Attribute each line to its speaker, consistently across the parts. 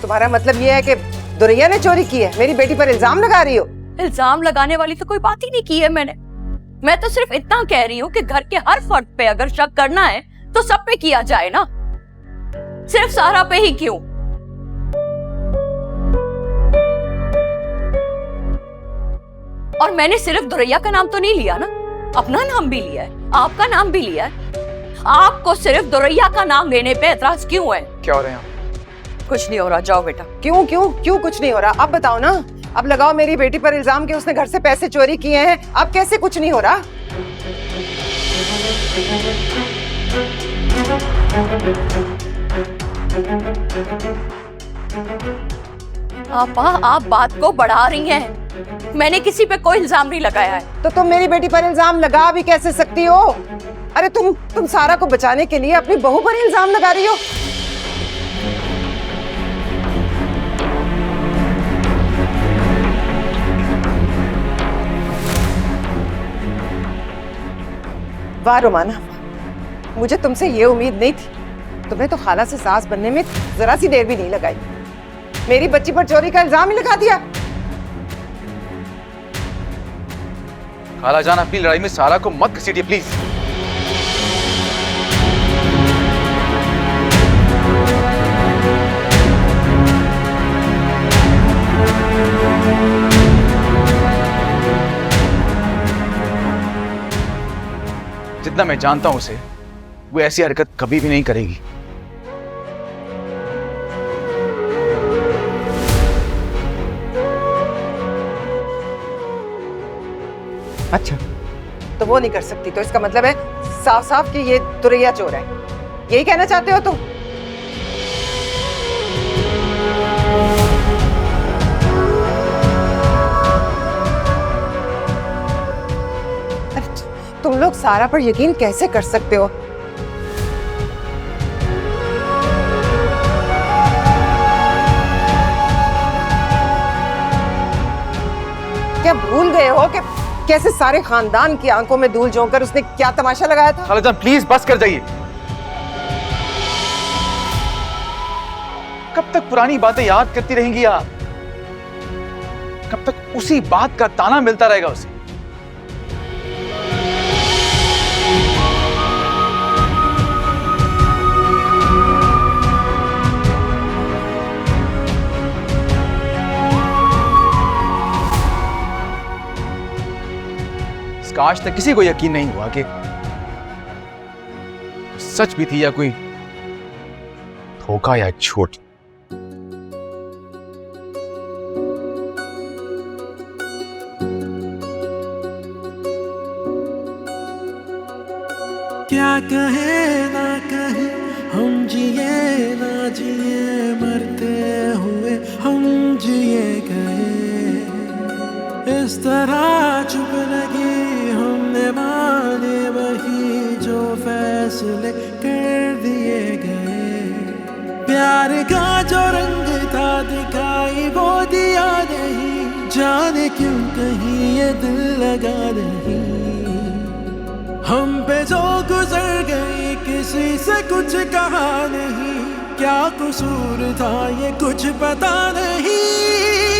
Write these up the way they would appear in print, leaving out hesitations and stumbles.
Speaker 1: तुम्हारा मतलब ये है कि दुरैया ने चोरी की है? मेरी बेटी पर इल्जाम लगा रही हो?
Speaker 2: इल्जाम लगाने वाली तो कोई बात ही नहीं की है मैंने। मैं तो सिर्फ इतना कह रही हूँ कि घर के हर फर्द पे अगर शक करना है तो सब पे किया जाए ना, सिर्फ सारा पे ही क्यों? और मैंने सिर्फ दुरैया का नाम तो नहीं लिया ना, अपना नाम भी लिया है, आपका नाम भी लिया है। आपको सिर्फ दुरैया का नाम लेने पे एतराज क्यों है?
Speaker 3: क्या हो रहा है यहाँ?
Speaker 2: कुछ नहीं हो रहा, जाओ बेटा।
Speaker 1: क्यों क्यों क्यों कुछ नहीं हो रहा? अब बताओ ना। अब लगाओ मेरी बेटी पर इल्जाम कि उसने घर से पैसे चोरी किए हैं। अब कैसे कुछ नहीं हो रहा?
Speaker 2: आप बात को बढ़ा रही हैं। मैंने किसी पे कोई इल्जाम नहीं लगाया है।
Speaker 1: तो तुम मेरी बेटी पर इल्जाम लगा भी कैसे सकती हो? अरे तुम सारा को बचाने के लिए अपनी बहू पर इल्जाम लगा रही हो। वाह रोमाना, मुझे तुमसे ये उम्मीद नहीं थी। तुम्हें तो खाला से सास बनने में जरा सी देर भी नहीं लगाई, मेरी बच्ची पर चोरी का इल्जाम ही लगा दिया।
Speaker 3: खाला जान, अपनी लड़ाई में सारा को मत घसीटिए प्लीज। जितना मैं जानता हूं उसे, वो ऐसी हरकत कभी भी नहीं करेगी।
Speaker 1: अच्छा, तो वो नहीं कर सकती तो इसका मतलब है साफ साफ कि ये दुरैया चोर है, यही कहना चाहते हो तुम? तुम लोग सारा पर यकीन कैसे कर सकते हो? क्या भूल गए हो कि कैसे सारे खानदान की आंखों में धूल झोंक कर उसने क्या तमाशा लगाया था?
Speaker 3: खाला जान प्लीज बस कर जाइए। कब तक पुरानी बातें याद करती रहेंगी आप? कब तक उसी बात का ताना मिलता रहेगा उसे? इसका आज तक किसी को यकीन नहीं हुआ कि सच भी थी या कोई धोखा या झूठ।
Speaker 4: क्या कहे ना कहे, हम जिए ना जिए, मरते हुए हम जिए गए। इस तरह चुप लगे हमने माने वही जो फैसले कर दिए गए। प्यार का जो रंग था दिखाई वो दिया नहीं, जाने क्यों कहीं ये दिल लगा नहीं। हम पे जो गुजर गई किसी से कुछ कहा नहीं, क्या कसूर था ये कुछ पता नहीं।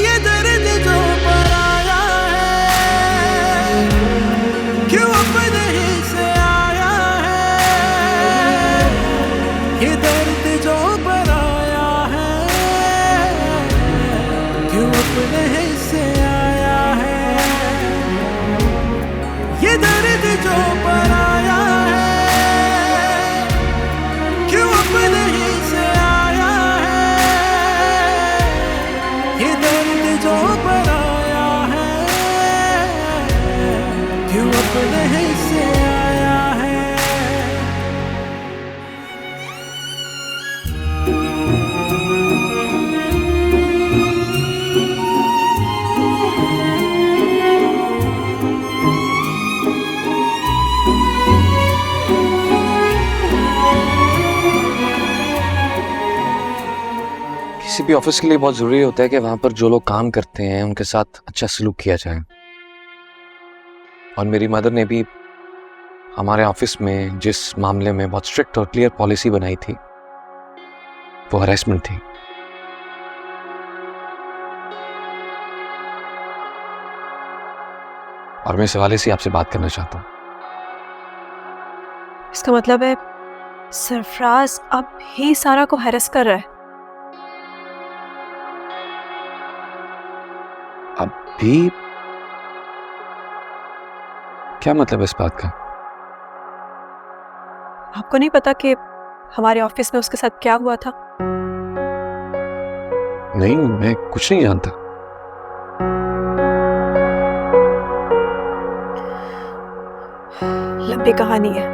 Speaker 4: ये दर्द जो पर आया है क्यों अपने ही से आया है। ये दर्द जो पर आया है क्यों अपने ही से आया है। ये दर्द जो पर आया है क्यों अपने ही से आया है। ये दर्द जो पर आया है क्यों अपने ही से आया है।
Speaker 5: किसी भी ऑफिस के लिए बहुत जरूरी होता है कि वहां पर जो लोग काम करते हैं उनके साथ अच्छा सलूक किया जाए। और मेरी मदर ने भी हमारे ऑफिस में जिस मामले में बहुत स्ट्रिक्ट और क्लियर पॉलिसी बनाई थी वो हरेसमेंट थी। और मैं इस हवाले से आपसे बात करना चाहता हूँ।
Speaker 6: इसका मतलब है सरफराज अब ही सारा को हैरेस कर रहा है।
Speaker 5: अब भी? क्या मतलब है इस बात का?
Speaker 6: आपको नहीं पता कि हमारे ऑफिस में उसके साथ क्या हुआ था?
Speaker 5: नहीं, मैं कुछ नहीं जानता।
Speaker 6: लंबी कहानी है।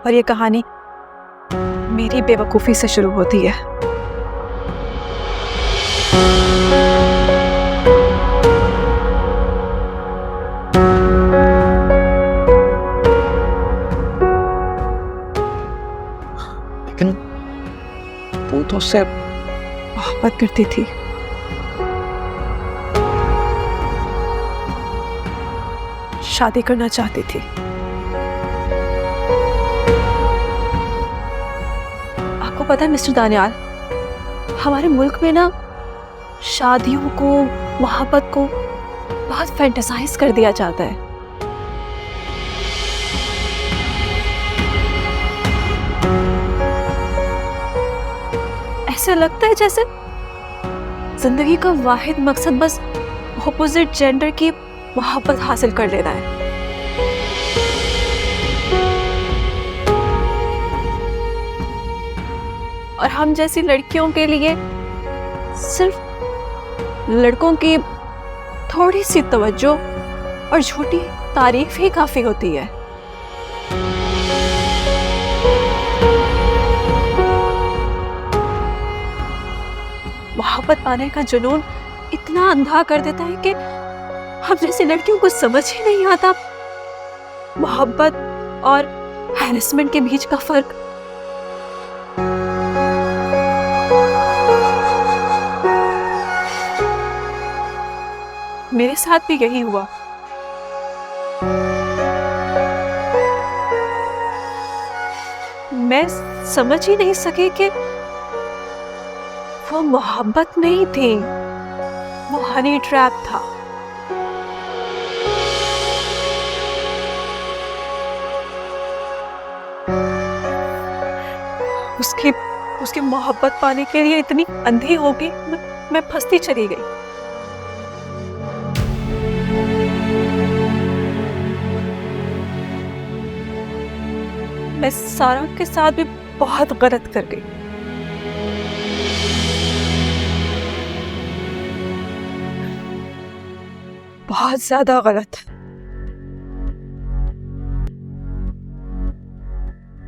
Speaker 6: और ये कहानी मेरी बेवकूफी से शुरू होती है।
Speaker 5: लेकिन वो तो उससे
Speaker 6: मोहब्बत करती थी। शादी करना चाहती थी। आपको पता है मिस्टर दानियाल, हमारे मुल्क में ना शादियों को, मोहब्बत को बहुत फैंटेसाइज कर दिया जाता है। ऐसे लगता है जैसे जिंदगी का वाहिद मकसद बस ऑपोजिट जेंडर की मोहब्बत हासिल कर लेना है। और हम जैसी लड़कियों के लिए सिर्फ लड़कों की थोड़ी सी तवज्जो और झूठी तारीफ ही काफी होती है। मोहब्बत पाने का जुनून इतना अंधा कर देता है कि हम जैसी लड़कियों को समझ ही नहीं आता मोहब्बत और हैरेसमेंट के बीच का फर्क। मेरे साथ भी यही हुआ। मैं समझ ही नहीं सकी कि वो मोहब्बत नहीं थी, वो हनी ट्रैप था। उसकी मोहब्बत पाने के लिए इतनी अंधी हो गई, मैं फंसती चली गई। मैं सारा के साथ भी बहुत गलत कर गई। बहुत ज्यादा गलत।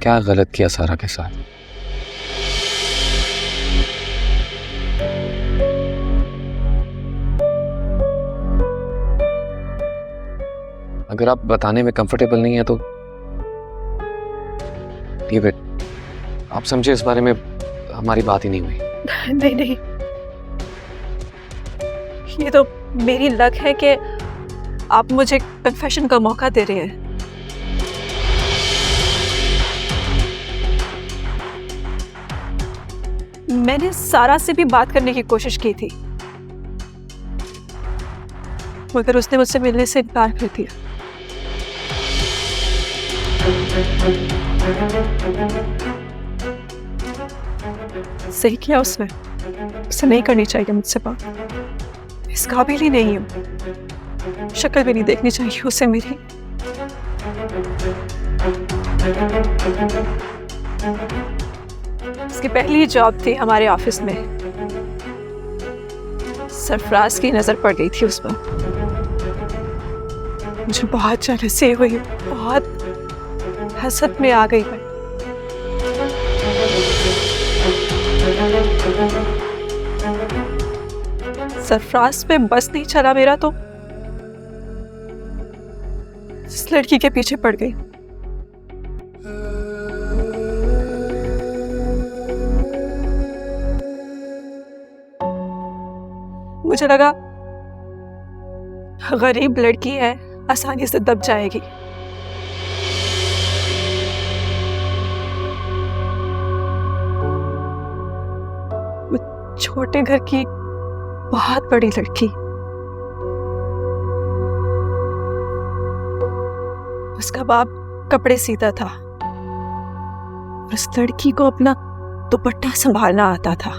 Speaker 5: क्या गलत किया सारा के साथ? अगर आप बताने में कंफर्टेबल नहीं है तो ये बेट, आप समझे इस बारे में हमारी बात ही नहीं हुई।
Speaker 6: नहीं नहीं, ये तो मेरी लक है कि आप मुझे कन्फेशन का मौका दे रहे हैं। मैंने सारा से भी बात करने की कोशिश की थी, मगर उसने मुझसे मिलने से इनकार कर दिया। सही किया उसने, उसे नहीं करनी चाहिए मुझसे बात। इस काबिल ही नहीं हूं, शक्ल भी नहीं देखनी चाहिए उसे मेरी। उसकी पहली जॉब थी हमारे ऑफिस में। सरफराज की नजर पड़ गई थी उस पर। मुझे बहुत जेलसी हुई, बहुत हसद में आ गई मैं। सरफराज पे बस नहीं चला मेरा तो इस लड़की के पीछे पड़ गई। मुझे लगा गरीब लड़की है, आसानी से दब जाएगी। छोटे घर की बहुत बड़ी लड़की। उसका बाप कपड़े सीता था, उस लड़की को अपना दुपट्टा संभालना आता था।